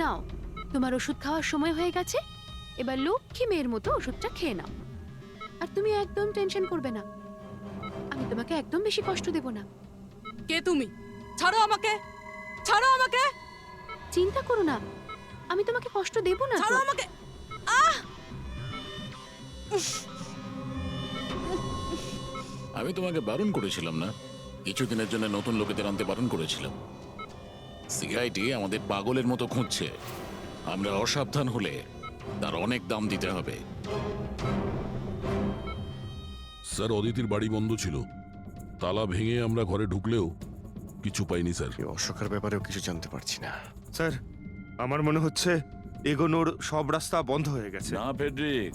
নাও, তোমার ওষুধ খাওয়ার সময় হয়ে গেছে, এবার লক্ষ্মী মেয়ের মতো ওষুধটা খেয়ে নাও। আর তুমি একদম টেনশন করবে না, আমি তোমাকে একদম বেশি কষ্ট দেব না। কে তুমি? ছাড়ো আমাকে, ছাড়ো আমাকে, চিন্তা করো না, আমি তোমাকে কষ্ট দেব না। ছাড়ো আমাকে। আহ! আমি তোমাকে বারণ করেছিলাম না? কিছুদিনের জন্য নতুন লোকেদের আনতে বারণ করেছিলাম। সিআইডি আমাদের পাগলের মতো খুঁজছে। আমরা অসাবধান হলে তার অনেক দাম দিতে হবে। স্যার, অদিতির বাড়ি বন্ধ ছিল, তালা ভেঙে আমরা ঘরে ঢুকলেও কিছু পাইনি স্যার। এই অশোকের ব্যাপারেও কিছু জানতে পারছি না। স্যার, আমার মনে হচ্ছে এগোনোর সব রাস্তা বন্ধ হয়ে গেছে। না ফেডরিক,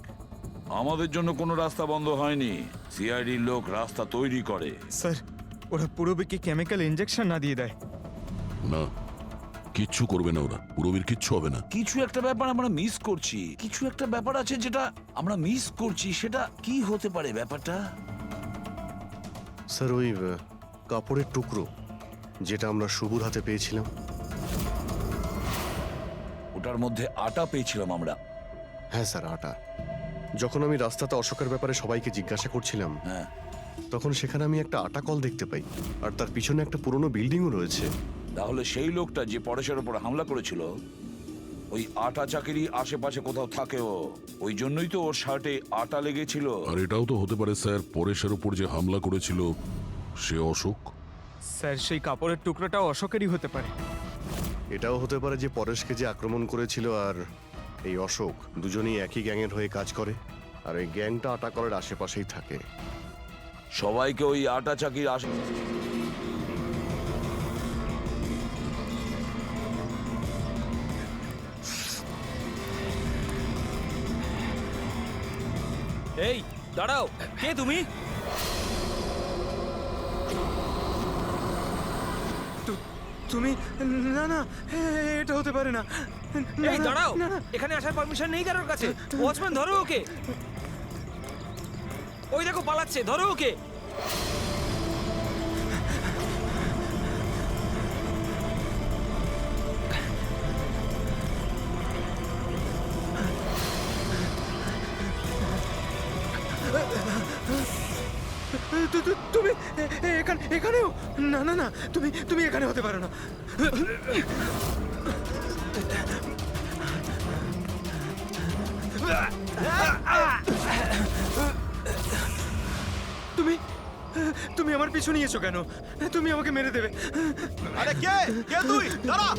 আমাদের জন্য কোনো রাস্তা বন্ধ হয়নি। সিআইডির লোক রাস্তা তৈরি করে। স্যার, ওরা পুরবিকে কেমিক্যাল ইনজেকশন না দিয়ে দেয়? না, কিচ্ছু করবে না ওরা, পুরবীর কিচ্ছু হবে না। কিছু একটা ব্যাপার আমরা মিস করছি, কিছু একটা ব্যাপার আছে যেটা আমরা মিস করছি। সেটা কি হতে পারে ব্যাপারটা? স্যার, ওই কাপড়ের টুকরো যেটা আমরা শুভর হাতে পেয়েছিলাম। ওটার মধ্যে আটা পেয়েছিলাম আমরা। হ্যাঁ স্যার, আটা। যখন আমি রাস্তাতে অশোকের ব্যাপারে সবাইকে জিজ্ঞাসা করছিলাম, হ্যাঁ, তখন সেখানে আমি একটা আটা কল দেখতে পাই, আর তার পিছনে একটা পুরনো বিল্ডিংও রয়েছে। তাহলে সেই লোকটা যে পরেশের উপর হামলা করেছিল, ওই আটা চাকিরি আশেপাশে কোথাও থাকে ও। ওই জন্যই তো ওর শার্টে আটা লেগেছিল। আর এটাও তো হতে পারে স্যার, পরেশের উপর যে হামলা করেছিল সে অশোক। স্যার, সেই কাপড়ের টুকরোটাও অশোকেরই হতে পারে। এটাও হতে পারে যে পরেশকে যে আক্রমণ করেছিল আর এই অশোক দুজনেই একই গ্যাংয়ের হয়ে কাজ করে, আর এই গ্যাংটা আটা কলের আশেপাশেই থাকে। সবাইকে ওই আটা চাকির আশে এই দাঁড়াও, কে তুমি? তুমি? না না, এটা হতে পারে না। এই দাঁড়াও, এখানে আসার পারমিশন নেই কারোর কাছে। ওয়াচম্যান, ধরো ওকে। ওই দেখো পালাচ্ছে, ধরো ওকে। তুমি এখানেও? না না না, তুমি এখানে হতে পারো না। তুমি আমার পিছু নিয়েছো কেন? তুমি আমাকে মেরে দেবে। আরে কে কে তুই? দাঁড়া!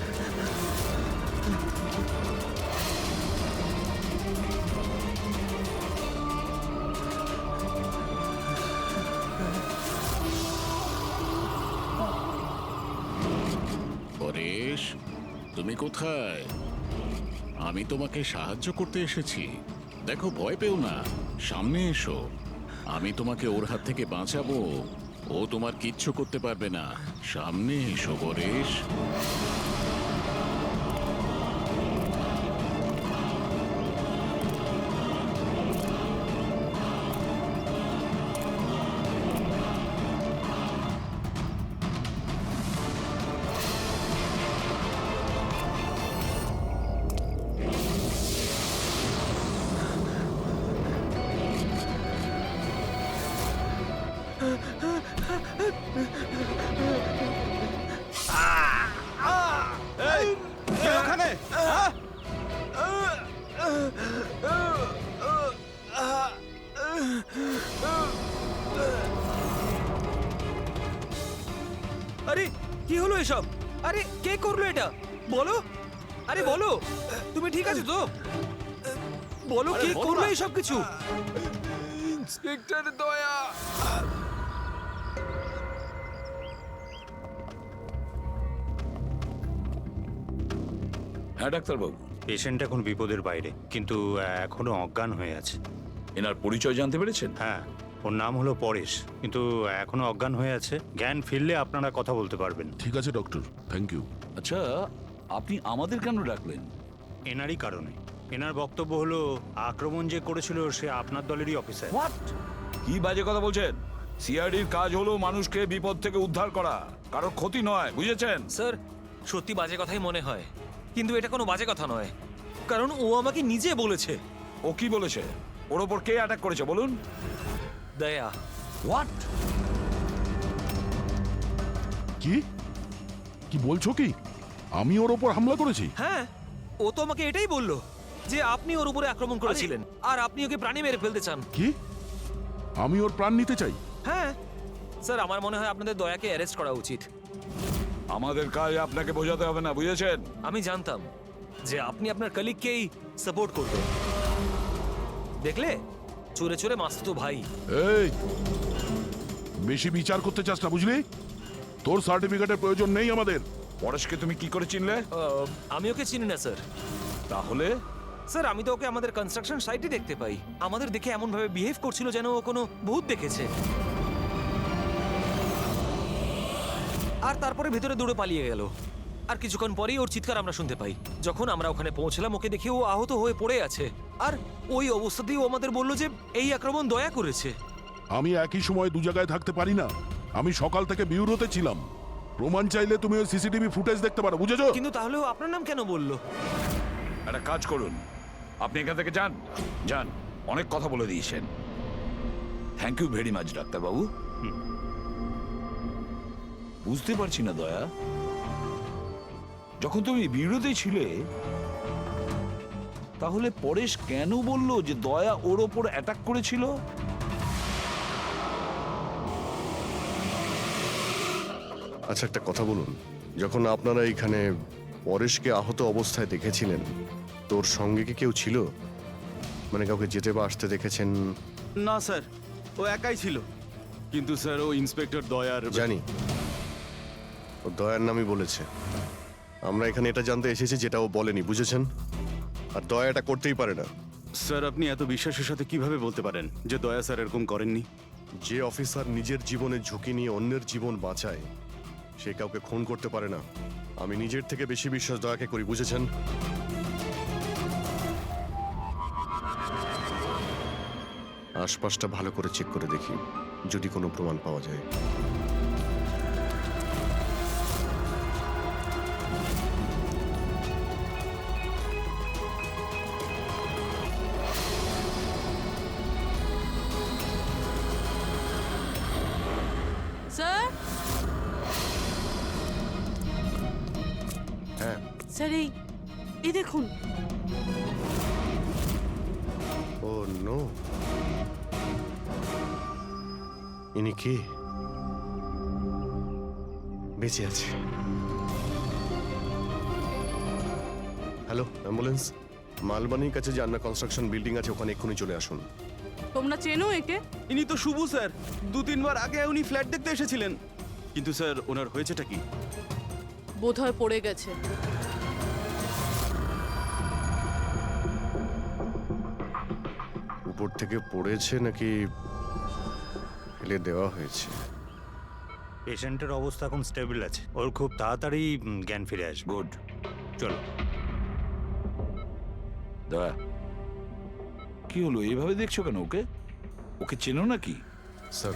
পরেশ, তুমি কোথায়? আমি তোমাকে সাহায্য করতে এসেছি। দেখো, ভয় পেও না, সামনে এসো। আমি তোমাকে ওর হাত থেকে বাঁচাবো। ও তোমার কিচ্ছু করতে পারবে না। সামনে এসো পরেশ। কে ওখানে? হ্যাঁ? আরে কি হলো এসব? আরে কে করলো এটা? বলো, আরে বলো, তুমি ঠিক আছো তো? বলো, কে করলো এসব কিছু? ইন্সপেক্টর দয়া। হ্যাঁ ডাক্তারবাবু, পেশেন্ট এখন বিপদের বাইরে, কিন্তু এখনো অজ্ঞান হয়ে আছে। এনার পরিচয় জানতে পেরেছেন? হ্যাঁ, ওর নাম হলো পরেশ, কিন্তু এখনো অজ্ঞান হয়ে আছে। জ্ঞান ফিরলে আপনারা কথা বলতে পারবেন। ঠিক আছে ডক্টর, থ্যাংক ইউ। আচ্ছা, আপনি আমাদের কেন ডাকলেন? এনারই কারণে। এনার বক্তব্য হলো আক্রমণ যে করেছিল সে আপনার দলেরই অফিসার। হোয়াট? কি বাজে কথা বলছেন? সিআইডির কাজ হলো মানুষকে বিপদ থেকে উদ্ধার করা, কারো ক্ষতি নয়, বুঝেছেন? স্যার, সত্যি বাজে কথাই মনে হয়। কিন্তু এটা কোনো বাজে কথা নয়, কারণ ও আমাকে নিজে বলেছে। ও কি বলেছে? ওর ওপর কে অ্যাটাক করেছে বলুন? দয়া। হোয়াট? কি কি বলছো কি? আমি ওর ওপর হামলা করেছি? হ্যাঁ, ও তো আমাকে এটাই বললো যে আপনি ওর উপরে আক্রমণ করেছিলেন আর আপনি ওকে প্রাণী মেরে ফেলতে চান। কি? আমি ওর প্রাণ নিতে চাই? হ্যাঁ স্যার, আমার মনে হয় আপনাদের দয়াকে অ্যারেস্ট করা উচিত। আমাদের কাজ আপনাকে বোঝাতে হবে না, বুঝেছেন? আমি জানতাম যে আপনি আপনার কলিগকেই সাপোর্ট করবেন। দেখলে, চোরে চোরে মাস্তুতো ভাই। এই, বেশি বিচার করতে চাস না, বুঝলি? তোর সার্টিফিকেটের প্রয়োজন নেই আমাদের। পরেশকে তুমি কি করে চিনলে? আমি ওকে চিনি না স্যার। তাহলে স্যার, আমি তো ওকে আমাদের কনস্ট্রাকশন সাইটে দেখতে পাই। আমাদের দেখে এমন ভাবে বিহেভ করছিল যেন ও কোনো ভূত দেখেছে। আর তারপরে ভেতরে দৌড়ে পালিয়ে গেল। আর কিছুক্ষণ পরেই ওর চিৎকার আমরা শুনতে পাই। যখন আমরা ওখানে পৌঁছলাম, ওকে দেখে ও আহত হয়ে পড়ে আছে। আর ওই অবস্থাতেই ও আমাদের বলল যে এই আক্রমণ দয়া করেছে। আমি একই সময় দু জায়গায় থাকতে পারি না। আমি সকাল থেকে বিউরোতে ছিলাম। প্রমাণ চাইলে তুমি ওই সিসিটিভি ফুটেজ দেখতে পারো, বুঝেছো? কিন্তু তাহলেও আপনার নাম কেন বললো? একটা কাজ করুন, আপনি এখান থেকে যান। যান, অনেক কথা বলে দিয়েছেন। থ্যাংক ইউ ভেরি মাচ ডাক্তারবাবু। বুঝতে পারছি না দয়া, যখন তুমি বিরোধী ছিলে তাহলে পরেশ কেন বলল যে দয়া ওর ওপর অ্যাটাক করেছিল? আচ্ছা, একটা কথা বলুন, যখন আপনারা এখানে পরেশকে আহত অবস্থায় দেখেছিলেন, তোর সঙ্গে কি কেউ ছিল? মানে কাউকে যেতে বা আসতে দেখেছেন? না স্যার, ও একাই ছিল। কিন্তু স্যার, ও ইন্সপেক্টর দয়ার। জানি, ও দয়ার নামই বলেছে। আমরা এখানে এটা জানতে এসেছি যেটা ও বলেনি, বুঝেছেন? আর দয়া এটা করতেই পারে না। স্যার, আপনি এত বিশ্বাসের সাথে কিভাবে বলতে পারেন যে দয়া স্যার এরকম করেননি? যে অফিসার নিজের জীবনের ঝুঁকি নিয়ে অন্যের জীবন বাঁচায়, সে কাউকে খুন করতে পারে না। আমি নিজের থেকে বেশি বিশ্বাস দয়াকে করি, বুঝেছেন? আশপাশটা ভালো করে চেক করে দেখি, যদি কোনো প্রমাণ পাওয়া যায়। স্যার, হ্যাঁ, স্যার এই দেখুন। ও নো, ইনি কে? বেঁচে আছে। Hello, ambulance. মালবানির কাছে যে আন্না কনস্ট্রাকশন বিল্ডিং আছে, ওখানে এক্ষুনি চলে আসুন। তোমরা চেনো একে? ইনি তো শুভ স্যার। 2-3 বার আগে উনি ফ্ল্যাট দেখতে এসেছিলেন। কিন্তু স্যার, ওনার হয়েছেটা কি? বোধহয় পড়ে গেছে। উপর থেকে পড়েছে নাকি ফেলে দেওয়া হয়েছে? পেশেন্টের অবস্থা এখন স্টেবল আছে। ওর খুব তাড়াতাড়ি জ্ঞান ফিরে আসবে। গুড। চলো। দয়া, কি হলো? এইভাবে দেখছো কেন ওকে? ওকে চেনো নাকি? স্যার,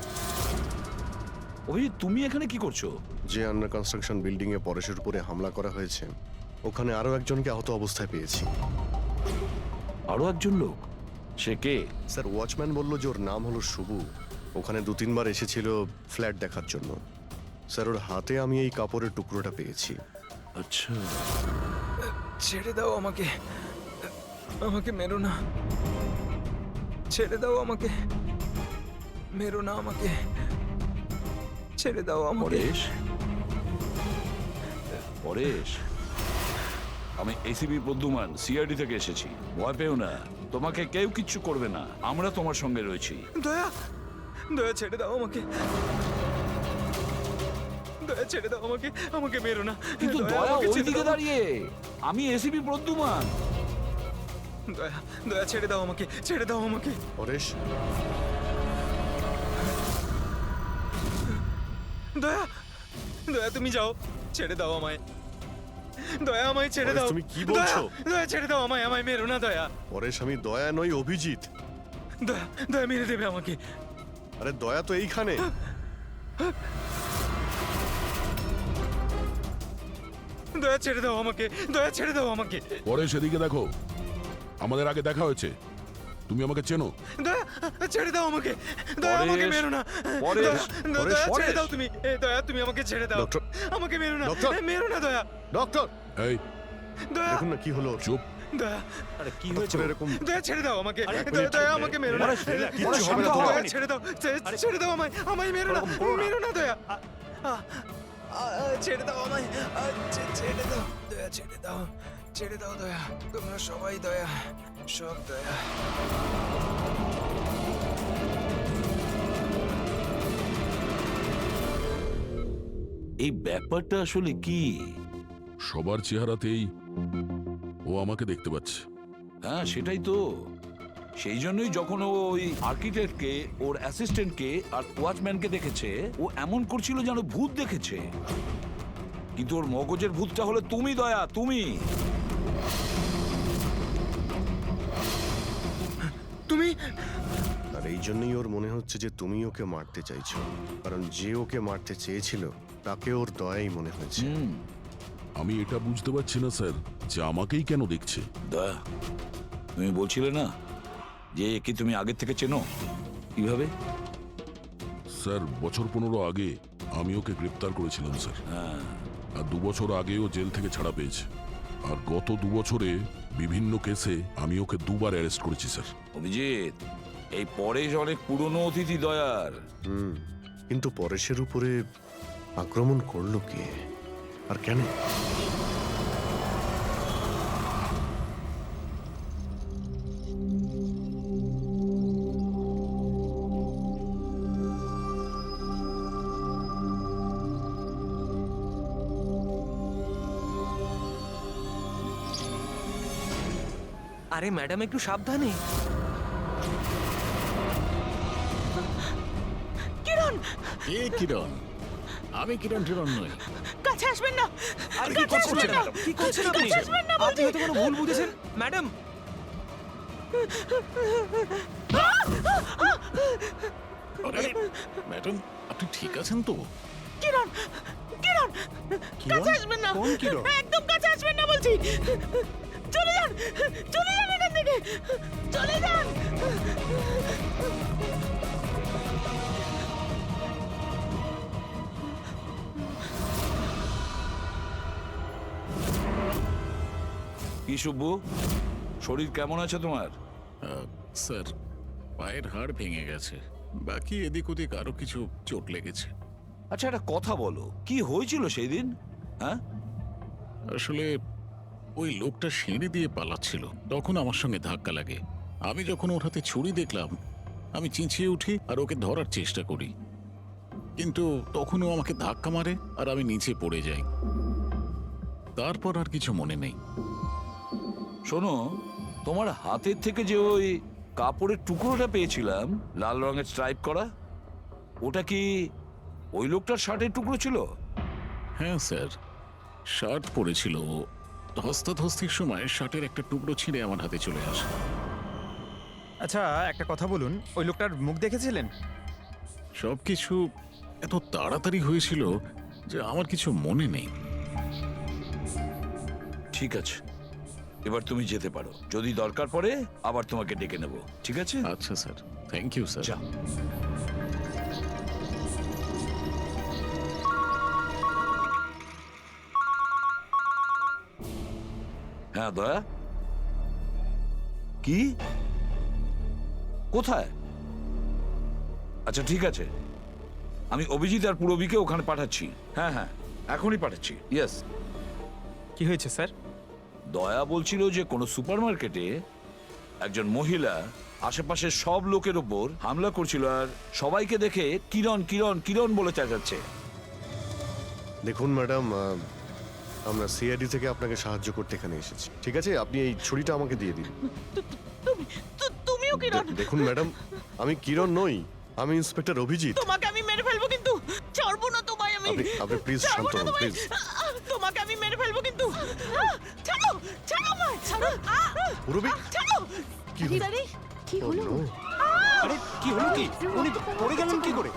অভিজিৎ, তুমি এখানে কি করছো? যে আন্ডার কনস্ট্রাকশন বিল্ডিং এ পরেশের উপরে হামলা করা হয়েছে, ওখানে আরো একজনকে আহত অবস্থায় পেয়েছি। আরো একজন লোক? সে কে? স্যার, ওয়াচম্যান বলল যে ওর নাম হলো শুভু। ওখানে 2-3 বার এসেছিল ফ্ল্যাট দেখার জন্য। স্যার, ওর হাতে আমি এই কাপড়ের টুকরোটা পেয়েছি। আচ্ছা, ছেড়ে দাও আমাকে, আমাকে মেরো না। ছেড়ে দাও আমাকে, মেরো না আমাকে। ছেড়ে দাও আমাকে। পরেশ, পরেশ, আমি এসিপি প্রদ্যুমান, সিআইডি থেকে এসেছি। ভয় পেও না, তোমাকে কেউ কিচ্ছু করবে না। আমরা তোমার সঙ্গে রয়েছি। দয়া, দয়া ছেড়ে দাও আমাকে। দয়া ছেড়ে দাও আমাকে, আমাকে মেরো না। কিন্তু দয়া আমাকে ছেড়ে ওইদিকে দাও। দাঁড়িয়ে, আমি এসিপি প্রদ্যুমান। দয়া, দয়া ছেড়ে দাও আমাকে, ছেড়ে দাও আমাকে। পরেশ, দয়া, দয়া তুমি যাও, ছেড়ে দাও আমায়। দয়া, আমায় ছেড়ে পরেশ, দাও। তুমি কি বলছো? দয়া, দয়া ছেড়ে দাও আমায়, আমায় মেরো না দয়া। পরেশ, আমি দয়া নই, অভিজিৎ। দয়া, দয়া মেরে দেবে আমাকে। আরে দয়া তো এইখানে। দয়া ছেড়ে দাও আমাকে, দয়া ছেড়ে দাও আমাকে। পরে সেদিকে দেখো, আমাদের আগে দেখা হয়েছে, তুমি আমাকে চেনো। দয়া ছেড়ে দাও আমাকে, দয়া আমাকে পরেশ, মেরো না। পরেশ, দয়া, পরেশ, দয়া ছেড়ে পরেশ। দাও তুমি, দয়া তুমি আমাকে ছেড়ে দাও, ডক্টর, আমাকে মেরো না, ডক্টর। মেরো না দয়া, ডক্টর এই দয়া, দেখুন না কি হলো ওর। চুপ। দয়া, আরে কি হয়েছে ডক্টর, এরকম দয়া ছেড়ে দাও আমাকে, দয়া আমাকে মেরো না, পরেশ, কিচ্ছু হবে না দয়া তোমার। ছেড়ে দাও, ছেড়ে দাও আমায়, আমায় মেরো না, মেরো না দয়া, ছেড়ে দাও আমায়, ছেড়ে দাও দয়া, ছেড়ে দাও, ছেড়ে দাও দয়া, তোমরা সবাই দয়া, সব দয়া। এই ব্যাপারটা আসলে কি? সবার চেহারাতেই ও আমাকে দেখতে পাচ্ছে। হ্যাঁ সেটাই তো, সেই জন্যই যখন ও ওই আর্কিটেক্টকে, ওর অ্যাসিস্ট্যান্টকে আর ওয়াচম্যানকে দেখেছে, ও এমন করছিল যেন ভূত দেখেছে। কিন্তু ওর মগজের ভূতটা হলো তুমি দয়া, তুমি। তুমি আর এই জন্যই ওর মনে হচ্ছে যে তুমি ওকে মারতে চাইছো, কারণ যে ওকে মারতে চেয়েছিল তাকে ওর দয়াই মনে হয়েছে। আমি এটা বুঝতে পারছি না স্যার, যে আমাকেই কেন দেখছে। দয়া, তুমি বলছিলে না যে একে তুমি আগের থেকে চেনো? কিভাবে? স্যার, বছর 15 আগে আমি ওকে গ্রেপ্তার করেছিলাম স্যার। আর 2 বছর আগেও জেল থেকে ছাড়া পেয়েছে। আর গত 2 বছরে বিভিন্ন কেসে আমি ওকে 2বার অ্যারেস্ট করেছি স্যার। অভিজিৎ, এই পরেশ অনেক পুরনো অতিথি দয়ার। কিন্তু পরেশের উপরে আক্রমণ করলো কে আর কেন? আরে ম্যাডাম একটু সাবধানে। কিরণ, কে কিরণ? আমি কিরণ টিরণ নই। কাছে আসবেন না, আরে কি কাছে করছেন আসবেন না, কি করছেন আপনি? কাছে আসবেন না বলছি। আপনি হয়তো কোনো ভুল বুঝেছেন ম্যাডাম। আরে ম্যাডাম, আপনি ঠিক আছেন তো? কিরণ, কিরণ, কাছে আসবেন না, কোন কিরণ? একদম কাছে আসবেন না বলছি। চলে যান, চলে যান এখান থেকে, চলে যান। কি শুভ্বু, শরীর কেমন আছে তোমার? স্যার, পায়ের হাড় ভেঙে গেছে, বাকি এদিক ওদিক আরো কিছু চোট লেগেছে। আচ্ছা একটা কথা বলো, কি হয়েছিল সেই দিন? হ্যাঁ, আসলে ওই লোকটা সিঁড়ি দিয়ে পালাচ্ছিল, তখন আমার সঙ্গে ধাক্কা লাগে। আমি যখন ওর হাতে ছুরি দেখলাম, আমি চেঁচিয়ে উঠি আর ওকে ধরার চেষ্টা করি, কিন্তু তখনও আমাকে ধাক্কা মারে আর আমি নিচে পড়ে যাই। তারপর আর কিছু মনে নেই। শোনো, তোমার হাতের থেকে যে ওই কাপড়ের টুকরোটা পেয়েছিলাম, লাল রঙের স্ট্রাইপ করা, ওটা কি ওই লোকটার শার্টের টুকরো ছিল? হ্যাঁ স্যার, শার্ট পরেছিল। ও ধস্তাধস্তির সময় শার্টের একটা টুকরো ছিঁড়ে আমার হাতে চলে আসে। আচ্ছা একটা কথা বলুন, ওই লোকটার মুখ দেখেছিলেন? সবকিছু এত তাড়াতাড়ি হয়েছিল যে আমার কিছু মনে নেই। ঠিক আছে, এবার তুমি যেতে পারো, যদি দরকার পড়ে আবার তোমাকে ডেকে নেব, ঠিক আছে? আচ্ছা স্যার, থ্যাংক ইউ স্যার। যাও। হ্যাঁ দয়া, কি, কোথায়? আচ্ছা ঠিক আছে, আমি অভিজিৎ আর পুরবীকে ওখানে পাঠাচ্ছি। হ্যাঁ হ্যাঁ, এখনই পাঠাচ্ছি। ইয়েস। কি হয়েছে স্যার? দয়া বলছিল যে কোনো সুপারমার্কেটে একজন মহিলা আশেপাশের সব লোকের ওপর হামলা করছিল আর সবাইকে দেখে কিরণ কিরণ কিরণ বলে চেঁচাচ্ছে। দেখুন ম্যাডাম, আমরা সিআইডি থেকে আপনাকে সাহায্য করতে এখানে এসেছি, ঠিক আছে? আপনি এই ছুরিটা আমাকে দিয়ে দিন। তুমিও কিরণ, দেখুন ম্যাডাম, আমি কিরণ নই, আমি ইন্সপেক্টর অভিজিৎ। তোমাকে আমি মেরে ফেলবো কিন্তু, ছাড়বো না তোমায় আমি। আপনি প্লিজ ছাড়বো শান্ত না হন তোমায়। প্লিজ। তোমাকে আমি মেরে ফেলবো কিন্তু। ছাড়ো, ছাড়ো আমায়, ছাড়ো। পুরবী, ছাড়ো। কি হলো? আরে কি হলো? Oh, no! আরে কি হলো কি? উনি পড়ে গেলেন কি করে?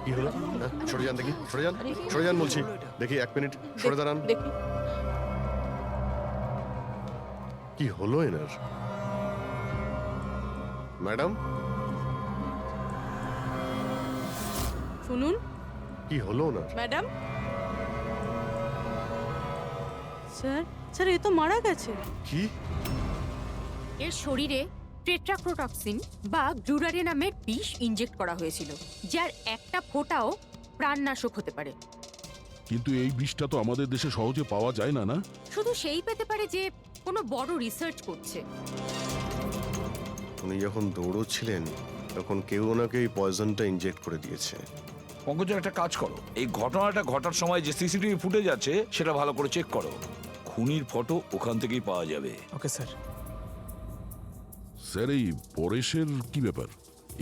কি হলো? হ্যাঁ, সরে যান দেখি, সরে যান বলছি। দেখি 1 মিনিট সরে দাঁড়ান। দেখি কি হলো এনার? ম্যাডাম, শুনুন কি হলো ওনার? ম্যাডাম। স্যার স্যার এ তো মারা গেছে। কি? এর শরীরে টেট্রাক্রোটক্সিন বা গ্লুরারে নামের বিষ ইনজেক্ট করা হয়েছিল, যার একটা ফোঁটাও প্রাণনাশক হতে পারে। কিন্তু এই বিষটা তো আমাদের দেশে সহজে পাওয়া যায় না, না? শুধু সেই পেতে পারে যে কোনো বড় রিসার্চ করছে। উনি যখন দৌড়চ্ছিলেন তখন কেউ ওনাকে এই পয়জনটা ইনজেক্ট করে দিয়েছে। পঙ্কজ, একটা কাজ করো, এই ঘটনাটা ঘটার সময় যে সিসিটিভি ফুটেজ আছে সেটা ভালো করে চেক করো। খুনির ফটো ওখান থেকেই পাওয়া যাবে। Okay sir. স্যার, এই পরেশের কি ব্যাপার?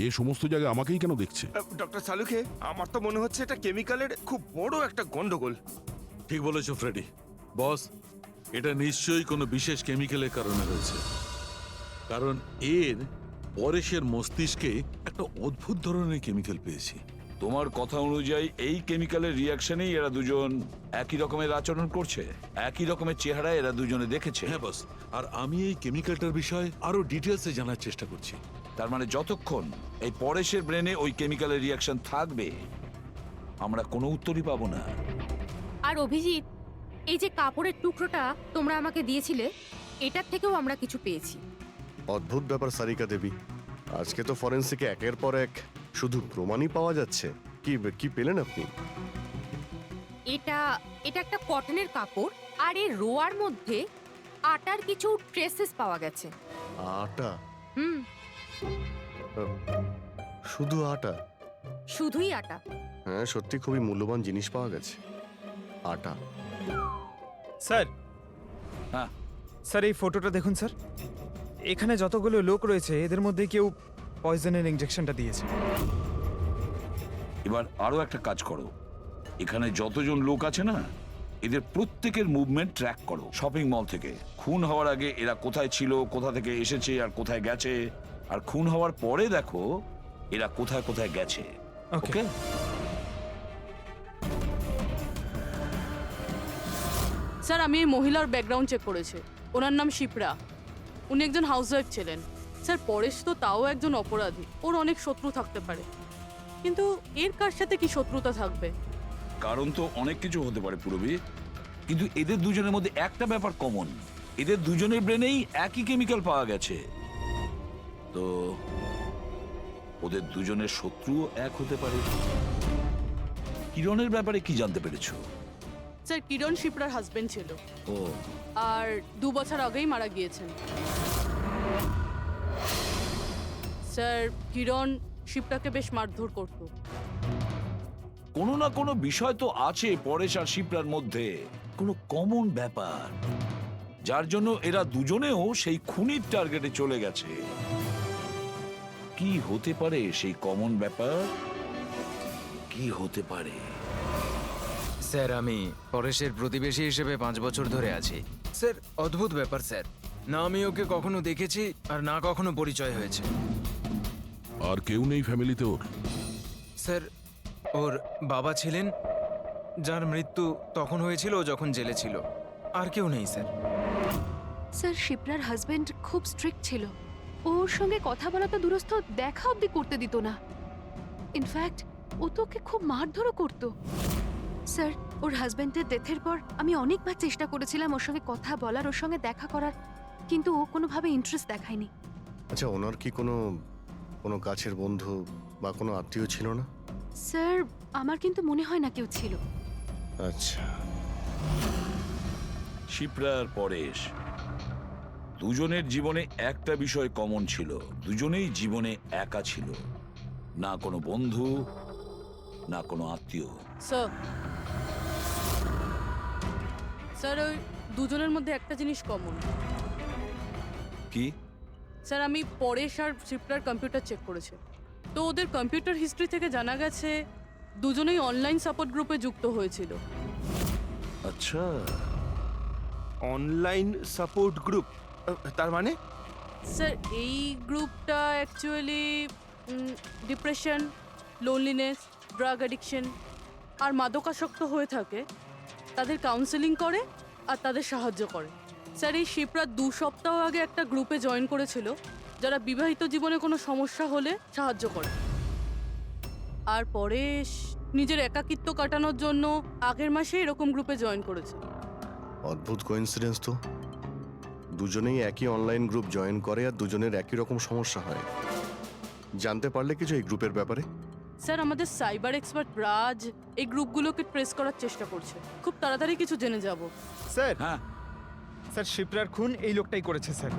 এ সমস্ত জায়গায় আমাকেই কেন দেখছে? ডক্টর সালুখে, আমার তো মনে হচ্ছে এটা কেমিক্যালের খুব বড় একটা গন্ডগোল। ঠিক বলেছো ফ্রেডি। বস, এটা নিশ্চয়ই কোনো বিশেষ কেমিক্যালের কারণে হয়েছে, কারণ এর পরেশের মস্তিষ্কে একটা অদ্ভুত ধরনের কেমিক্যাল পেয়েছি। তোমার কথা অনুযায়ী এই কেমিক্যালের রিয়াকশনেই এরা দুজন একই রকমের আচরণ করছে, একই রকমের চেহারা এরা দুজনে দেখেছে। হ্যাঁ বস, আর আমি এই কেমিক্যালটার বিষয়ে আরো ডিটেলসে জানার চেষ্টা করছি। তার মানে যতক্ষণ এই পরেশের ব্রেনে ওই কেমিক্যালের রিয়াকশন থাকবে, আমরা কোনো উত্তরই পাবো না। আর অভিজিৎ, এই যে কাপড়ের টুকরোটা তোমরা আমাকে দিয়েছিলে, এটার থেকেও আমরা কিছু পেয়েছি। অদ্ভুত ব্যাপার সারিকা দেবী। আজকে তো ফরেন্সিকে একের পর এক শুধু প্রমাণই পাওয়া যাচ্ছে। কি কি পেলেন আপনি? এটা একটা কটনের কাপড়, আর এর রোয়ার মধ্যে আটার কিছু ট্রেসেস পাওয়া গেছে। আটা? হুম, শুধু আটা? শুধুই আটা। হ্যাঁ, সত্যি খুবই মূল্যবান জিনিস পাওয়া গেছে। আটা। স্যার, হ্যাঁ, স্যার এই ফটোটা দেখুন স্যার। এখানে যতগুলো লোক রয়েছে এদের মধ্যে কেউ পয়জনের ইনজেকশনটা দিয়েছে। এবার আরো একটা কাজ করো, এখানে যতজন লোক আছে না, এদের প্রত্যেকের মুভমেন্ট ট্র্যাক করো। শপিং মল থেকে খুন হওয়ার আগে এরা কোথায় ছিল, কোথা থেকে এসেছে আর কোথায় গেছে, আর খুন হওয়ার পরে দেখো এরা কোথায় কোথায় গেছে। ওকে। স্যার আমি এই মহিলার ব্যাকগ্রাউন্ড চেক করেছি। ওনার নাম শিপ্রা। উনি একজন হাউসওয়াইফ ছিলেন। স্যার পরেশ তো তাও একজন অপরাধী, ওর অনেক শত্রু থাকতে পারে, কিন্তু এর কার সাথে কি শত্রুতা থাকবে? কারণ তো অনেক কিছু হতে পারে পুরবী, কিন্তু এদের দুজনের মধ্যে একটা ব্যাপার কমন, এদের দুজনের ব্রেনেই একই কেমিক্যাল পাওয়া গেছে। তো ওদের দুজনের শত্রুও এক হতে পারে। কিরণের ব্যাপারে কি জানতে পেরেছো? স্যার কিরণ শিপ্রার হাজবেন্ড ছিল, ও, আর 2 বছর আগেই মারা গিয়েছেন। স্যার কিরণ শিপ্রাকে বেশ মারধর করত। কোনো না কোনো বিষয় তো আছে পরেশ আর শিপ্রার মধ্যে, কোনো কমন ব্যাপার, যার জন্য এরা দুজনেও সেই খুনির টার্গেটে চলে গেছে। কি হতে পারে সেই কমন ব্যাপার? কি হতে পারে? স্যার আমি পরেশের প্রতিবেশী হিসেবে 5 বছর ধরে আছি। স্যার অদ্ভুত ব্যাপার স্যার, না আমি ওকে কখনো দেখেছি আর না কখনো পরিচয় হয়েছে। আর কেউ নেই ফ্যামিলিতে ওর? স্যার ওর বাবা ছিলেন, যার মৃত্যু তখন হয়েছিল ও যখন জেলে ছিল। আর কেউ নেই স্যার। স্যার শিপ্রার হাজবেন্ড খুব স্ট্রিক্ট ছিল। ওর সঙ্গে কথা বলা তো দূরস্থ, দেখা অবধি করতে দিত না। ইনফ্যাক্ট ও তো ওকে খুব মারধরও করত। স্যার ওর হাজবেন্ডের ডেথের পর আমি অনেকবার চেষ্টা করেছিলাম ওর সঙ্গে কথা বলার, ওর সঙ্গে দেখা করার, কিন্তু ও কোনোভাবে ইন্টারেস্ট দেখায়নি। আচ্ছা, ওনার কি কোনো কাছের বন্ধু বা কোনো আত্মীয় ছিল না? স্যার আমার কিন্তু মনে হয় না কেউ ছিল। আচ্ছা। শিপ্রা আর পরেশ দুজনের জীবনে একটা বিষয় কমন ছিল, দুজনেই জীবনে একা ছিল, না কোনো বন্ধু না কোনো আত্মীয়। স্যার ওই দুজনের মধ্যে একটা জিনিস কমন। কি? স্যার আমি পরেশ আর শিপ্রার কম্পিউটার চেক করেছি, তো ওদের কম্পিউটার হিস্ট্রি থেকে জানা গেছে দুজনেই অনলাইন সাপোর্ট গ্রুপে যুক্ত হয়েছিল। আচ্ছা, অনলাইন সাপোর্ট গ্রুপ, তার মানে? স্যার এই গ্রুপটা actually depression, loneliness drug addiction আর মাদকাসক্ত হয়ে থাকে তাদের কাউন্সেলিং করে আর তাদের সাহায্য করে। স্যার এই শিপ্রা 2 সপ্তাহ আগে একটা গ্রুপে জয়েন করেছিল যারা বিবাহিত জীবনে কোনো সমস্যা হলে সাহায্য করে। আর পরে নিজের একাকিত্ব কাটানোর জন্য আগের মাসে এরকম গ্রুপে জয়েন করেছে। অদ্ভুত কোইন্সিডেন্স তো, দুজনেই একই অনলাইন গ্রুপ জয়েন করে আর দুজনের একই রকম সমস্যা হয়। জানতে পারলে কিছু এই গ্রুপের ব্যাপারে? স্যার আমাদের সাইবার এক্সপার্ট রাজ এই গ্রুপগুলোকে ট্রেস করার চেষ্টা করছে। খুব তাড়াতাড়ি কিছু জেনে যাব। স্যার হ্যাঁ স্যার শিপ্রার খুন এই লোকটাই করেছে স্যার।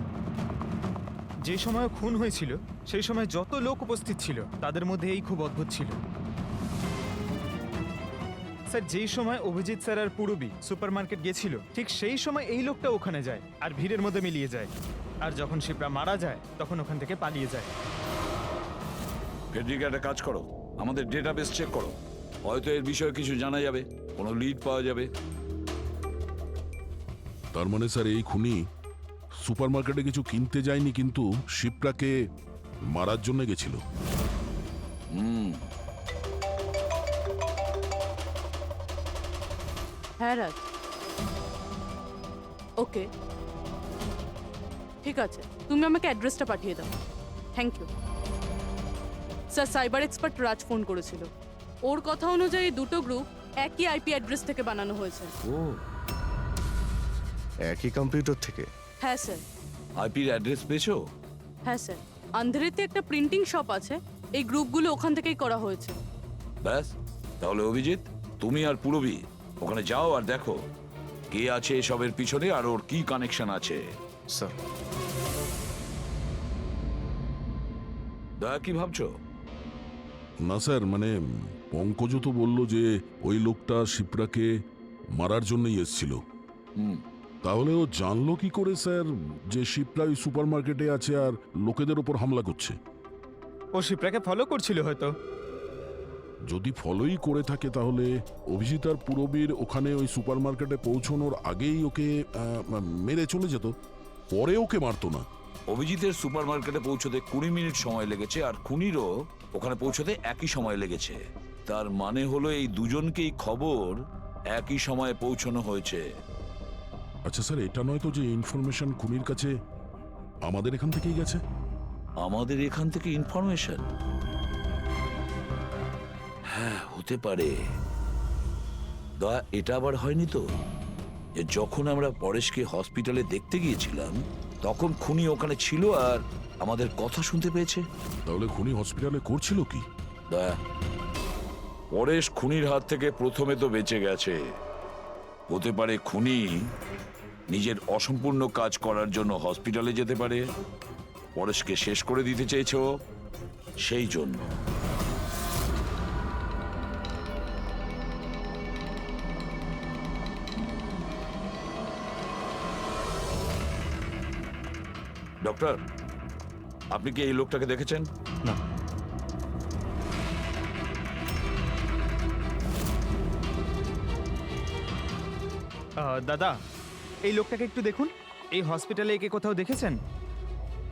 যে সময় খুন হয়েছিল সেই সময় যত লোক উপস্থিত ছিল তাদের মধ্যে এই খুব অদ্ভুত ছিল। স্যার যেই সময় অভিজিৎ স্যার আর পূরবী সুপারমার্কেট গেছিল ঠিক সেই সময় এই লোকটা ওখানে যায় আর ভিড়ের মধ্যে মিলিয়ে যায়। আর যখন শিপ্রা মারা যায় তখন ওখান থেকে পালিয়ে যায়। ফেডরিক, একটা কাজ করো, আমাদের ডেটাবেস চেক করো, হয়তো এর বিষয়ে কিছু জানা যাবে, কোনো লিড পাওয়া যাবে। তার মানে স্যার এই খুনি সুপারমার্কেটে কিছু কিনতে যায়নি, কিন্তু শিপ্রাকে মারার জন্য গেছিল। হ্যাঁ রাজ, ওকে ঠিক আছে, তুমি আমাকে অ্যাড্রেসটা পাঠিয়ে দাও। Thank you sir. Cyber expert Raj phone করেছিল। ওর কথা অনুযায়ী দুটো গ্রুপ একই আইপি অ্যাড্রেস থেকে বানানো হয়েছে। ও, একই কম্পিউটার থেকে? হ্যাঁ স্যার। আইপির অ্যাড্রেস পেয়েছো? হ্যাঁ স্যার, আন্ধ্রেতে একটা প্রিন্টিং শপ আছে, এই গ্রুপগুলো ওখান থেকেই করা হয়েছে। ব্যাস, তাহলে অভিজিৎ তুমি আর পূরবী ওখানে যাও আর দেখো কে আছে এসবের পিছনে আর ওর কি কানেকশন আছে। স্যার দয়া, কি ভাবছো? না স্যার, মানে পঙ্কজ তো বলল যে ওই লোকটা শিপ্রাকে মারার জন্যই এসেছিল। তাহলে ও জানলো কি করে স্যার যে শিপ্রা ওই সুপারমার্কেটে আছে আর লোকেদের ওপর হামলা করছে? ও শিপ্রাকে ফলো করছিল হয়তো। যদি ফলোই করে থাকে তাহলে অভিজিৎ আর পূরবীর ওখানে ওই সুপারমার্কেটে পৌঁছানোর আগেই ওকে মেরে চলে যেত, পরে ওকে মারতো না। অভিজিতের সুপারমার্কেটে পৌঁছতে 20 মিনিট সময় লেগেছে আর খুনিরও ওখানে পৌঁছতে একই সময় লেগেছে। তার মানে হলো এই দুজনকেই খবর একই সময়ে পৌঁছানো হয়েছে। আচ্ছা স্যার, এটা নয় তো যে ইনফরমেশন খুনির কাছে আমাদের এখান থেকেই গেছে? আমাদের এখান থেকে ইনফরমেশন? হ্যাঁ, হতে পারে। দয়া, এটা আবার হয়নি তো যে যখন আমরা পরেশকে হসপিটালে দেখতে গিয়েছিলাম তখন খুনি ওখানে ছিল আর আমাদের কথা শুনতে পেয়েছে? তাহলে খুনি হসপিটালে করছিল কি? দয়া, পরেশ খুনির হাত থেকে প্রথমে তো বেঁচে গেছে। হতে পারে খুনি নিজের অসম্পূর্ণ কাজ করার জন্য হসপিটালে যেতে পারে, পরেশকে শেষ করে দিতে চেয়েছো সেই জন্য। ডক্টর, আপনি কি এই লোকটাকে দেখেছেন? না। দাদা, এই লোকটাকে একটু দেখুন। এই হসপিটালে একে কোথাও দেখেছেন?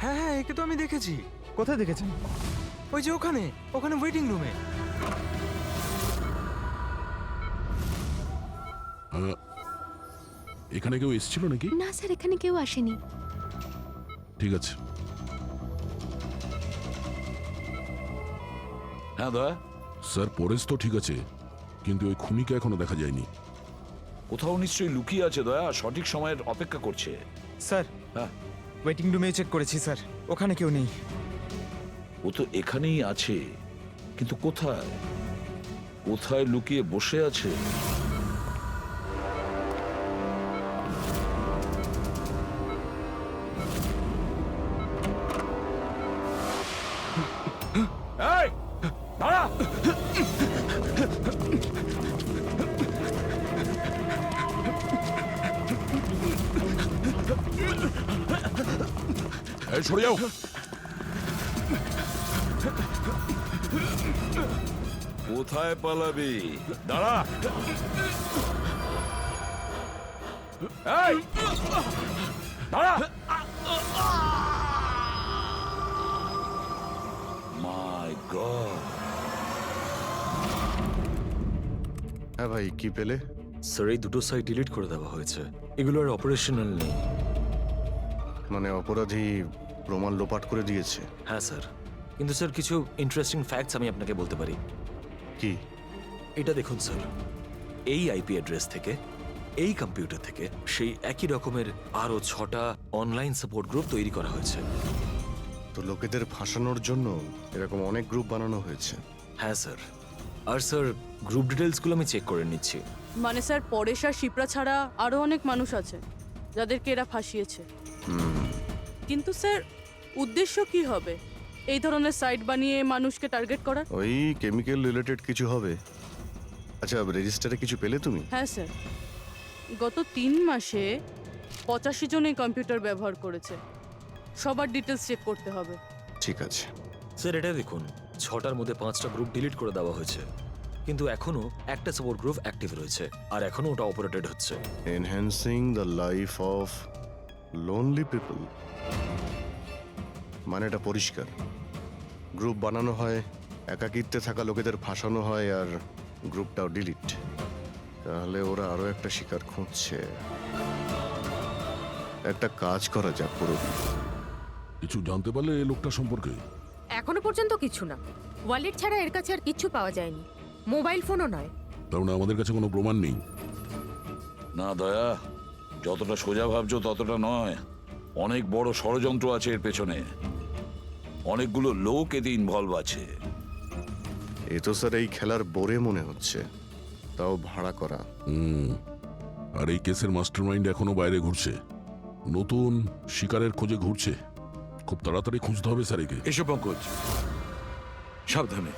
হ্যাঁ হ্যাঁ, একে তো আমি দেখেছি। কোথায় দেখেছেন? ওই যে ওখানে ওখানে ওয়েটিং রুমে। এখানে কেউ এসেছিল নাকি? না স্যার, এখানে কেউ আসেনি। ঠিক আছে। হ্যাঁ দয়া, স্যার পরেশ তো ঠিক আছে, কিন্তু ওই খুনিকে এখনো দেখা যায়নি। কোথাও নিশ্চয়ই লুকিয়ে আছে দয়া, সঠিক সময়ের অপেক্ষা করছে। স্যার, হ্যাঁ, ওয়েটিং রুমে চেক করেছি স্যার, ওখানে কেউ নেই। ও তো এখানেই আছে, কিন্তু কোথায় কোথায় লুকিয়ে বসে আছে? এই, দাঁড়া! এই সরে যাও। কোথায় পালাবি? দাঁড়া! এই, দাঁড়া! মাই গড! হ্যাঁ ভাই, কি পেলে? স্যার এই দুটো সাইট ডিলিট করে দেওয়া হয়েছে, এগুলো আর অপারেশনাল নেই। মানে অপরাধী প্রমাণ লোপাট করে দিয়েছে? হ্যাঁ স্যার, কিন্তু স্যার কিছু ইন্টারেস্টিং ফ্যাক্টস আমি আপনাকে বলতে পারি। কি? এটা দেখুন স্যার, এই আইপি অ্যাড্রেস থেকে, এই কম্পিউটার থেকে সেই একই রকমের আরও 6টা অনলাইন সাপোর্ট গ্রুপ তৈরি করা হয়েছে। তো লোকেদের ফাঁসানোর জন্য এরকম অনেক গ্রুপ বানানো হয়েছে? হ্যাঁ স্যার, আর স্যার গ্রুপ ডিটেলসগুলো আমি চেক করে নিচ্ছি। মানে স্যার পরেশ আর শিপ্রা ছাড়া আরও অনেক মানুষ আছে যাদেরকে এরা ফাঁসিয়েছে। কিন্তু স্যার উদ্দেশ্য কি হবে এই ধরনের সাইট বানিয়ে মানুষকে টার্গেট করার? ওই কেমিক্যাল রিলেটেড কিছু হবে। আচ্ছা, রেজিস্টারে কিছু পেলে তুমি? হ্যাঁ স্যার, গত 3 মাসে 85 জন এই কম্পিউটার ব্যবহার করেছে। সবার ডিটেলস চেক করতে হবে। ঠিক আছে। স্যার এটা দেখুন, 6টার মধ্যে 5টা গ্রুপ ডিলিট করে দেওয়া হয়েছে, কিন্তু এখনো একটা সাপোর্ট গ্রুপ অ্যাক্টিভ রয়েছে, আর এখনো ওটা অপারেটেড হচ্ছে। Enhancing the life of lonely people, মানে এটা পরিষ্কার। গ্রুপ বানানো হয়, একাকিত্বে থাকা লোকেদের ফাঁসানো হয়, আর গ্রুপটাও ডিলিট। তাহলে ওরা আরো একটা শিকার খুঁজছে। একটা কাজ করা যাক পুরো। কিছু জানতে পারলে এই লোকটা সম্পর্কে? এখনো পর্যন্ত কিছু না। ওয়ালেট ছাড়া এর কাছে আর কিচ্ছু পাওয়া যায়নি, মোবাইল ফোনও নয়। তার মানে আমাদের কাছে কোনো প্রমাণ নেই? না দয়া, যতটা সোজা ভাবছো ততটা নয়। অনেক বড় ষড়যন্ত্র আছে এর পেছনে, অনেকগুলো লোক এতে ইনভলভ আছে। এ তো স্যার এই খেলার বোরে মনে হচ্ছে, তাও ভাড়া করা। আর এই কেসের মাস্টারমাইন্ড এখনো বাইরে ঘুরছে, নতুন শিকারের খোঁজে ঘুরছে। খুব তাড়াতাড়ি খুঁজতে হবে স্যার একে। এসো পঙ্কজ, সাবধানে,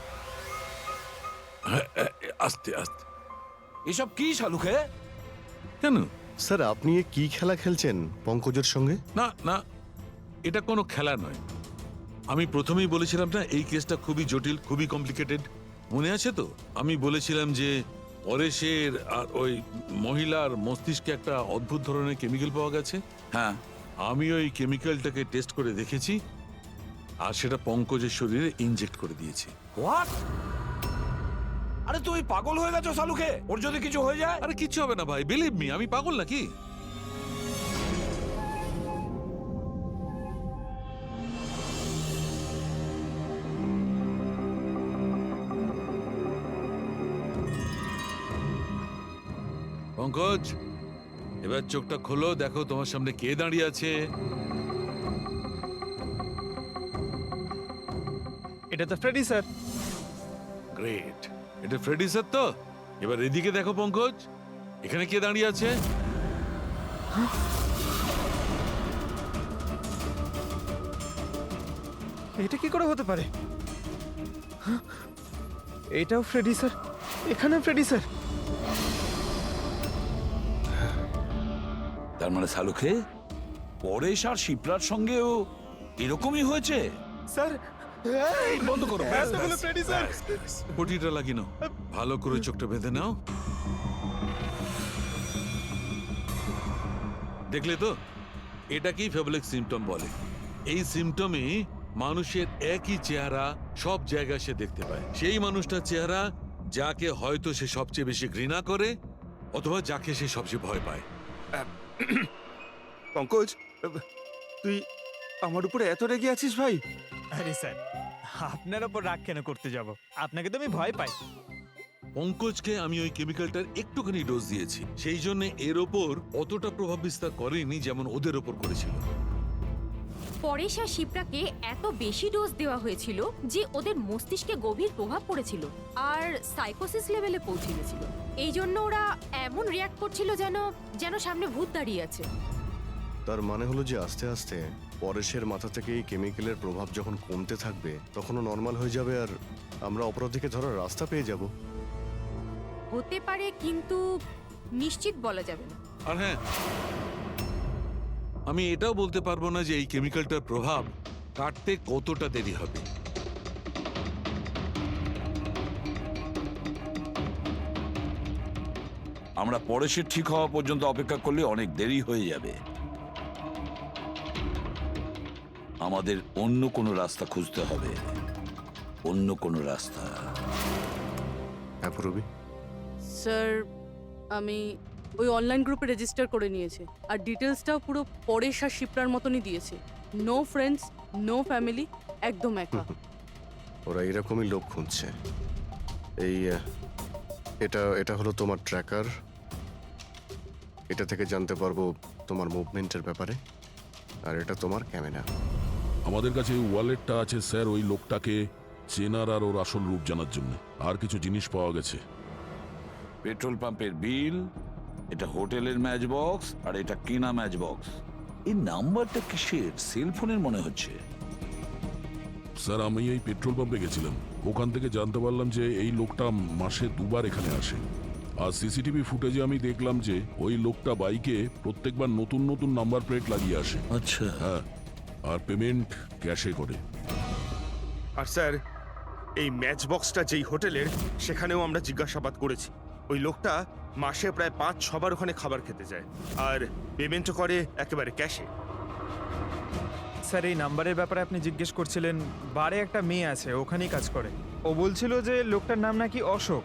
আস্তে আস্তে। এসব কি শালুকে? কেন? স্যার আপনি এ কি খেলা খেলছেন পঙ্কজের সঙ্গে? না না, এটা কোনো খেলা নয়। আমি প্রথমেই বলেছিলাম না এই কেসটা খুবই জটিল, খুবই কমপ্লিকেটেড। মনে আছে তো? আমি বলেছিলাম যে পরেশের আর ওই মহিলার মস্তিষ্কে একটা অদ্ভুত ধরনের কেমিক্যাল পাওয়া গেছে। হ্যাঁ, আমি ওই কেমিক্যালটাকে টেস্ট করে দেখেছি, আর সেটা পঙ্কজের শরীরে ইনজেক্ট করে দিয়েছি। হোয়াট? আরে তুমি পাগল হয়ে গেছো শালুকে? ওর যদি কিছু হয়ে যায়? আরে কিচ্ছু হবে না ভাই, বিলিভ মি, আমি পাগল নাকি? পঙ্কজ, এবার চোখটা খোলো, দেখো তোমার সামনে কে দাঁড়িয়ে আছে। এটা তো ফ্রেডি স্যার। গ্রেট, এটা ফ্রেডি স্যার তো? এবার এদিকে দেখো পঙ্কজ, এখানে কে দাঁড়িয়ে আছে? এটা কি করে হতে পারে? হ্যাঁ? এটাও ফ্রেডি স্যার, এখানেও ফ্রেডি স্যার। তার মানে শালুকে পরেশ আর শিপ্রার সঙ্গেও এরকমই হয়েছে? স্যার বন্ধ করো, ব্যাস, এতগুলো ব্যাস, ফ্রেডি স্যার। ব্যাস। পটিটা লাগিয়ে নাও, ভালো করে চোখটা বেঁধে নাও। দেখলে তো, এটাকেই ফেবলিক সিমটম বলে। এই সিমটমে মানুষের একই চেহারা সব জায়গায় সে দেখতে পায়। সেই মানুষটার চেহারা যাকে হয়তো সে সবচেয়ে বেশি ঘৃণা করে, অথবা যাকে সে সবচেয়ে ভয় পায়। পঙ্কজ, তুই আমার উপরে এত রেগে আছিস ভাই? আরে স্যার, আপনার ওপর রাগ কেন করতে যাব? আপনাকে তো আমি ভয় পাই। পঙ্কজকে আমি ওই কেমিক্যালটার একটুখানি ডোজ দিয়েছি, সেই জন্য এর ওপর অতটা প্রভাব বিস্তার করেনি যেমন ওদের ওপর করেছিল। পরেশ আর শিপ্রাকে এত বেশি ডোজ দেওয়া হয়েছিল যে ওদের মস্তিষ্কে গভীর প্রভাব পড়েছিল আর সাইকোসিস লেভেলে পৌঁছে গেছিল। এই জন্য ওরা এমন রিয়াক্ট করছিল যেন সামনে ভূত দাঁড়িয়ে আছে। তার মানে হলো যে আস্তে আস্তে পরেশের মাথা থেকে এই কেমিক্যালের প্রভাব যখন কমতে থাকবে তখনও নর্মাল হয়ে যাবে, আর আমরা অপরাধীকে ধরার রাস্তা পেয়ে যাব। হতে পারে, কিন্তু নিশ্চিত বলা যাবে না। আর হ্যাঁ, আমি এটাও বলতে পারবো না যে এই কেমিক্যালটার প্রভাব কাটতে কতটা দেরি হবে। আমরা পরেশের ঠিক হওয়া পর্যন্ত অপেক্ষা করলে অনেক দেরি হয়ে যাবে। আমাদের অন্য কোনো রাস্তা খুঁজতে হবে, অন্য কোনো রাস্তা। হ্যাঁ পুরবি? স্যার আমি ওই অনলাইন গ্রুপে রেজিস্টার করে নিয়েছি আর ডিটেলসটাও পুরো পরেশ আর শিপ্রার মতনই দিয়েছে। নো ফ্রেন্ডস, নো ফ্যামিলি, একদম একা। ওরা এরকমই লোক খুঁজছে। এই এটা এটা হলো তোমার ট্র্যাকার। এটা থেকে জানতে পারবো তোমার মুভমেন্টের ব্যাপারে। আর এটা তোমার ক্যামেরা। আমাদের কাছে এই ওয়ালেটটা আছে স্যার ওই লোকটাকে চেনার আর ওর আসল রূপ জানার জন্য। আর কিছু জিনিস পাওয়া গেছে। পেট্রোল পাম্পের বিল, এটা হোটেলের ম্যাচ বক্স, আর এটা কেনা ম্যাচ বক্স। এই নাম্বারটা কিসের? সেলফোনের মনে হচ্ছে। স্যার আমি এই পেট্রোল পাম্পে গেছিলাম, ওখান থেকে জানতে পারলাম যে এই লোকটা মাসে 2 বার এখানে আসে। আর সিসিটিভি ফুটেজে আমি দেখলাম যে ওই লোকটা বাইকে প্রত্যেকবার নতুন নতুন নাম্বার প্লেট লাগিয়ে আসে। আচ্ছা। হ্যাঁ, আর পেমেন্ট ক্যাশে করে। আর স্যার, এই ম্যাচ বক্সটা যেই হোটেলের, সেখানেও আমরা জিজ্ঞাসাবাদ করেছি। ওই লোকটা মাসে প্রায় 5-6 বার ওখানে খাবার খেতে যায়, আর পেমেন্টও করে একেবারে ক্যাশে। স্যার এই নাম্বারের ব্যাপারে আপনি জিজ্ঞেস করছিলেন, বারে একটা মেয়ে আছে ওখানেই কাজ করে। ও বলছিল যে লোকটার নাম নাকি অশোক,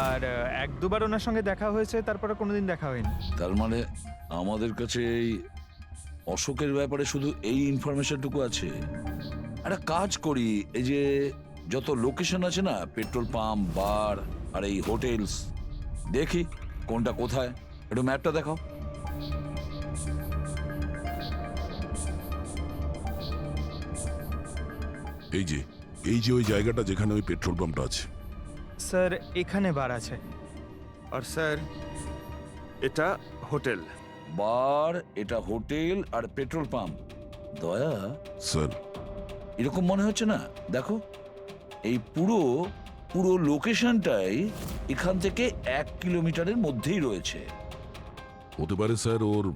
আর 1-2 বার ওনার সঙ্গে দেখা হয়েছে, তারপরে কোনোদিন দেখা হয়নি। তার মানে আমাদের কাছে এই অশোকের ব্যাপারে শুধু এই ইনফরমেশনটুকু আছে। একটা কাজ করি, এই যে যত লোকেশন আছে না, পেট্রোল পাম্প, বার আর এই হোটেলস, দেখি কোনটা কোথায়। একটু ম্যাপটা দেখাও। এই যে ওই জায়গাটা যেখানে ওই পেট্রোল পাম্পটা আছে। স্যার এখানে বার আছে। আর স্যার, এটা হোটেল। বার, এটা হোটেল আর পেট্রোল পাম্প। দয়া স্যার এরকম মনে হচ্ছে না? দেখো, এই পুরো লোকেশনটাই এখান থেকে 1 কিলোমিটারের মধ্যেই রয়েছে। হতে পারে স্যার ওর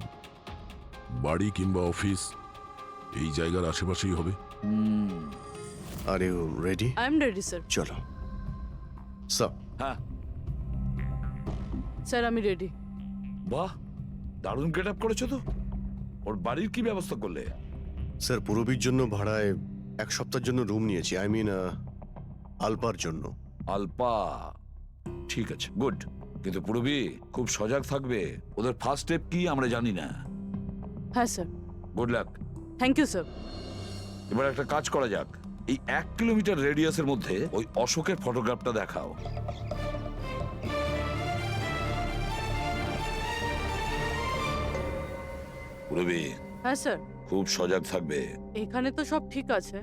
বাড়ি কিংবা অফিস এই জায়গার আশেপাশেই হবে। Are you ready? I am ready sir. চলো স্যার। হ্যাঁ স্যার আমি রেডি। বাহ, দারুণ গেট আপ করেছো তো। ওর বাড়ির কি ব্যবস্থা করলে? স্যার পুরবীর জন্য ভাড়ায় 1 সপ্তাহের জন্য রুম নিয়েছি। আই মিন আলপার জন্য। আলপা, ঠিক আছে, গুড। কিন্তু পুরবী খুব সজাগ থাকবে। ওদের ফার্স্ট স্টেপ কি আমরা জানি না। হ্যাঁ sir. Good luck. Thank you sir. এবার একটা কাজ করা যাক, এই 1 কিলোমিটার রেডিয়াসের মধ্যে ওই অশোকের ফটোগ্রাফটা দেখাও। পুরবী হ্যাঁ স্যার। খুব সজাগ থাকবে। এখানে তো সব ঠিক আছে।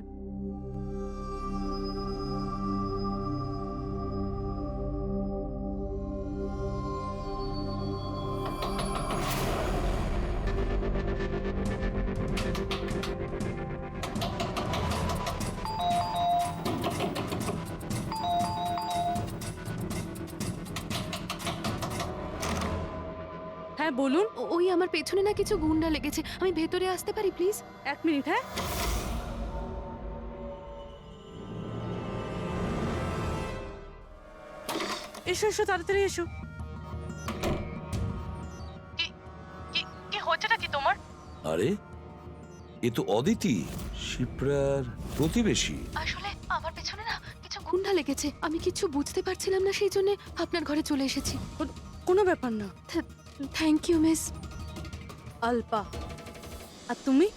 হ্যাঁ বলুন। ওই আমার পেছনে না কিছু গুন্ডা লেগেছে, আমি ভেতরে আসতে পারি প্লিজ? 1 মিনিট। হ্যাঁ এসো এসো, তাড়াতাড়ি এসো। কি হচ্ছেটা কি তোমার? আরে এ তো অদিতি, শিপ্রার প্রতিবেশী। আসলে আমার পেছনে না কিছু গুন্ডা লেগেছে, আমি কিছু বুঝতে পারছিলাম না, সেই জন্য আপনার ঘরে চলে এসেছি। কোনো ব্যাপার না। Thank you miss. আলপা। আর তুমি?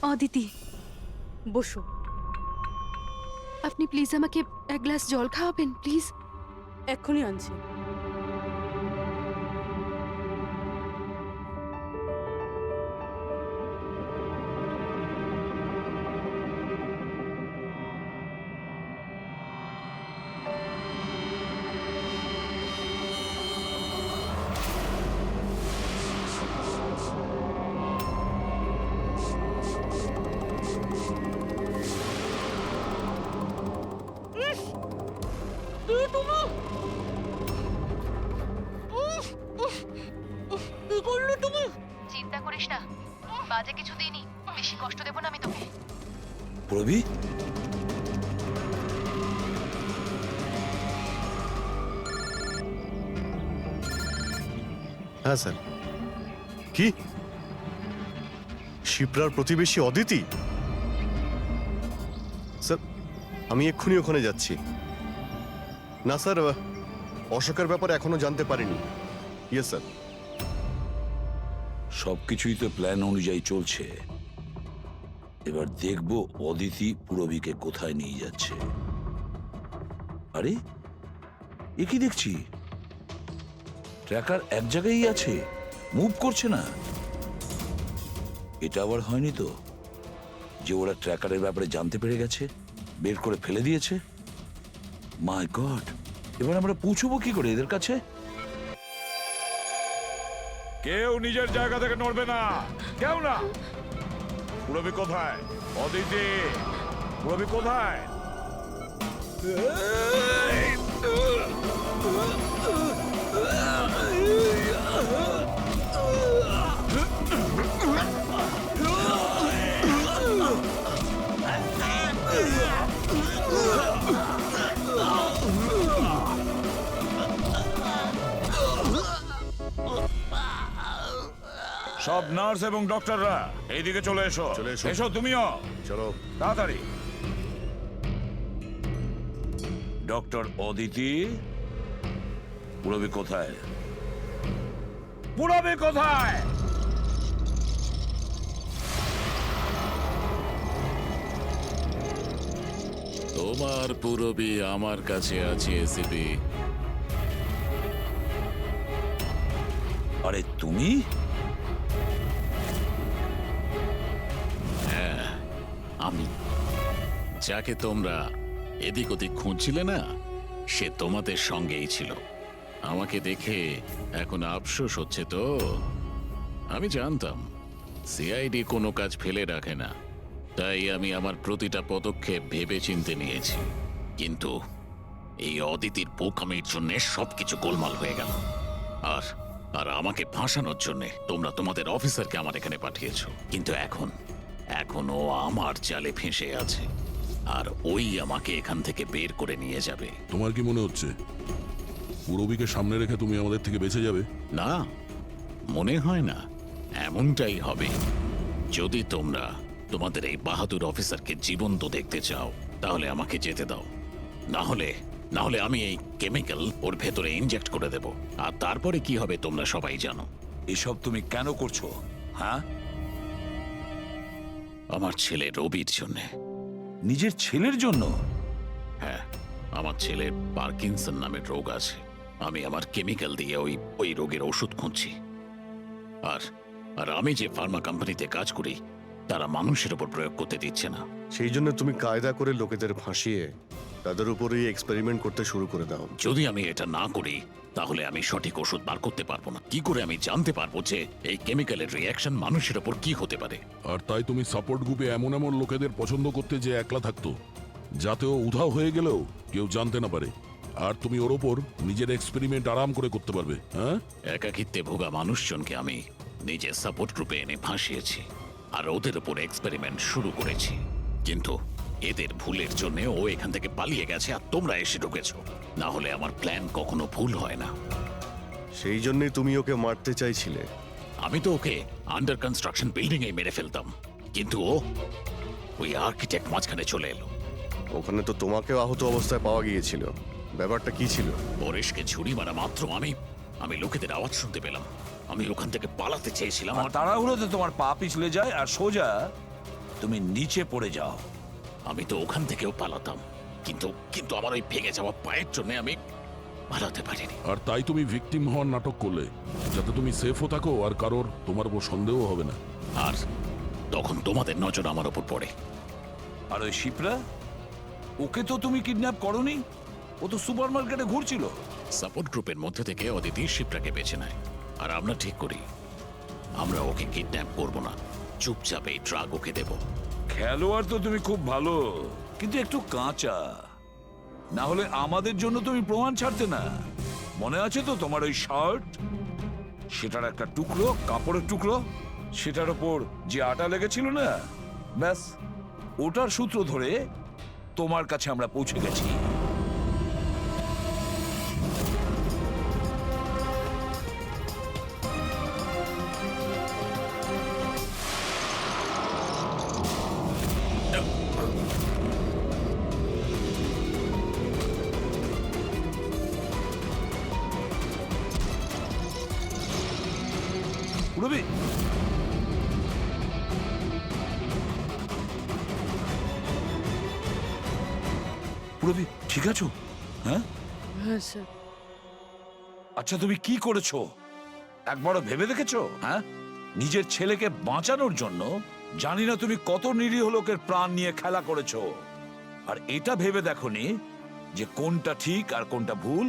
অদিতি। বসো। আপনি প্লিজ আমাকে 1 গ্লাস জল খাওয়াবেন প্লিজ? এক্ষুনি আনছি। চিন্তা করিস না, বাজে কিছু দিইনি, বেশি কষ্ট দেব না আমি তোকে। পুরবী, হ্যাঁ স্যার। কি শিপ্রার প্রতিবেশী অদিতি? স্যার আমি এক্ষুনি ওখানে যাচ্ছি। না স্যার, অশোকের ব্যাপারে এখনো জানতে পারিনি। Yes sir. সবকিছুই তো প্ল্যান অনুযায়ী চলছে। এবার দেখবো অদিতি পুরবীকে কোথায় নিয়ে যাচ্ছে। আরে এ কি দেখছি, ট্র্যাকার এক জায়গায় আছে, মুভ করছে না। এটা আবার হয়নি তো যে ওরা ট্র্যাকারের ব্যাপারে জানতে পেরে গেছে, বের করে ফেলে দিয়েছে? মাই গড, এবার আমরা পৌঁছবো কি করে এদের কাছে? কেউ নিজের জায়গা থেকে নড়বে না, কেউ না। পুরবী কোথায়? অদিতি, পুরবী কোথায়? সব নার্স এবং ডক্টররা এইদিকে চলে এসো। চলে এসো। এসো তুমিও, চলো। তাড়াতাড়ি। ডক্টর অদিতি, পুরবী কোথায়? পুরবী কোথায়? তোমার পুরবী আমার কাছে আছে এসিপি। আরে তুমি? আমি যাকে তোমরা এদিক ওদিক খুঁজছিলে না, সে তোমাদের সঙ্গেই ছিল। আমাকে দেখে এখন আফসোস হচ্ছে তো? আমি জানতাম সিআইডি কোনো কাজ ফেলে রাখে না, তাই আমি আমার প্রতিটা পদক্ষেপ ভেবে চিন্তে নিয়েছি। কিন্তু এই অদিতির বোকামির জন্য সবকিছু গোলমাল হয়ে গেল। আর আর আমাকে ফাঁসানোর জন্য তোমরা তোমাদের অফিসারকে আমার এখানে পাঠিয়েছো। কিন্তু এখন ও আমার জালে ফেঁসে আছে, আর ওই আমাকে এখান থেকে বের করে নিয়ে যাবে। তোমার কি মনে হচ্ছে পুরবীকে সামনে রেখে তুমি আমাদের থেকে বেঁচে যাবে? না, মনে হয় না। এমনটাই হবে। যদি তোমরা তোমাদের এই বাহাদুর অফিসারকে জীবন্ত দেখতে চাও, তাহলে আমাকে যেতে দাও। না হলে আমি এই কেমিক্যাল ওর ভেতরে ইনজেক্ট করে দেব, আর তারপরে কি হবে তোমরা সবাই জানো। এসব তুমি কেন করছো? হ্যাঁ, আমার ছেলে রবির জন্য। নিজের ছেলের জন্য? হ্যাঁ, আমার ছেলের পার্কিনসন নামের রোগ আছে। আমি আমার কেমিক্যাল দিয়ে ওই রোগের ওষুধ খুঁজছি। আর আমি যে ফার্মা কোম্পানিতে কাজ করি, তারা মানুষের উপর প্রয়োগ করতে দিচ্ছে না। সেই জন্য তুমি কায়দা করে লোকেদের ফাঁসিয়ে তাদের উপরেই এক্সপেরিমেন্ট করতে শুরু করে দাও। যদি আমি এটা না করি, তাহলে আমি সঠিক ওষুধ বার করতে পারবো না। কি করে আমি জানতে পারবো যে এই কেমিক্যালের রিঅ্যাকশন মানুষের উপর কি হতে পারে? আর তাই তুমি সাপোর্ট গ্রুপে এমন এমন লোকেদের পছন্দ করতে যে একলা থাকতো, যাতে ও উধাও হয়ে গেলেও কেউ জানতে না পারে। আর তুমি ওর ওপর নিজের এক্সপেরিমেন্ট আরাম করে করতে পারবে। হ্যাঁ, একাকিত্বে ভোগা মানুষজনকে আমি নিজের সাপোর্ট গ্রুপে এনে ফাঁসিয়েছি, আর ওদের উপর এক্সপেরিমেন্ট শুরু করেছি। কিন্তু এদের ভুলের জন্য ও এখান থেকে পালিয়ে গেছে, আর তোমরা এসে ঢুকেছো। না হলে আমার প্ল্যান কখনো ভুল হয় না। সেই জন্যই তুমি ওকে মারতে চাইছিলে। আমি তো ওকে আন্ডার কনস্ট্রাকশন বিল্ডিং এ মেরে ফেলতাম, কিন্তু ওই আর্কিটেক্ট মাঝখানে চলে এলো। ওখানে তো তোমাকেও আহত অবস্থায় পাওয়া গিয়েছিল। ব্যাপারটা কি ছিল? পরেশকে ছুরি মারা মাত্র আমি লোকেদের আওয়াজ শুনতে পেলাম। আমি ওখান থেকে পালাতে চেয়েছিলাম, আর তাড়াহুড়োতে তোমার পা পিছলে যায় আর সোজা তুমি নিচে পড়ে যাও। আমি তো ওখান থেকেও পালাতাম, কিন্তু আমার ওই ভেঙে যাওয়া পায়ের জন্য আমি পালাতে পারিনি। আর তাই তুমি ভিকটিম হওয়ার নাটক করলে, যাতে তুমি সেফও থাকো আর কারোর তোমার উপর সন্দেহ হবে না। আর তখন তোমাদের নজর আমার উপর পড়ে। আর ওই শিপ্রা, ওকে তো তুমি কিডন্যাপ করনি? ও তো সুপার মার্কেটে ঘুরছিল। সাপোর্ট গ্রুপের মধ্যে থেকে অদিতি শিপ্রাকে বেছে নেয়, আর আমরা ঠিক করি আমরা ওকে কিডন্যাপ করব না, চুপচাপ এই ড্রাগ ওকে দেব। খেলোয়াড় তো তুমি খুব ভালো, কিন্তু একটু কাঁচা। না হলে আমাদের জন্য তুমি প্রমাণ ছাড়তে না। মনে আছে তো তোমার ওই শার্ট, সেটার একটা টুকরো, কাপড়ের টুকরো, সেটার ওপর যে আটা লেগেছিল না, ব্যাস ওটার সূত্র ধরে তোমার কাছে আমরা পৌঁছে গেছি। পুরবি, পুরবি ঠিক আছো? হ্যাঁ হ্যাঁ স্যার। আচ্ছা, তুমি কি করেছো একবারও ভেবে দেখেছো? হ্যাঁ, নিজের ছেলেকে বাঁচানোর জন্য জানি না তুমি কত নিরীহ লোকের প্রাণ নিয়ে খেলা করেছো, আর এটা ভেবে দেখোনি যে কোনটা ঠিক আর কোনটা ভুল।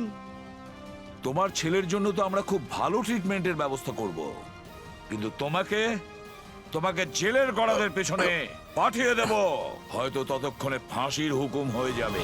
তোমার ছেলের জন্য তো আমরা খুব ভালো ট্রিটমেন্টের ব্যবস্থা করব, কিন্তু তোমাকে জেলের গড়াদের পেছনে পাঠিয়ে দেব, হয়তো ততক্ষণে ফাঁসির হুকুম হয়ে যাবে।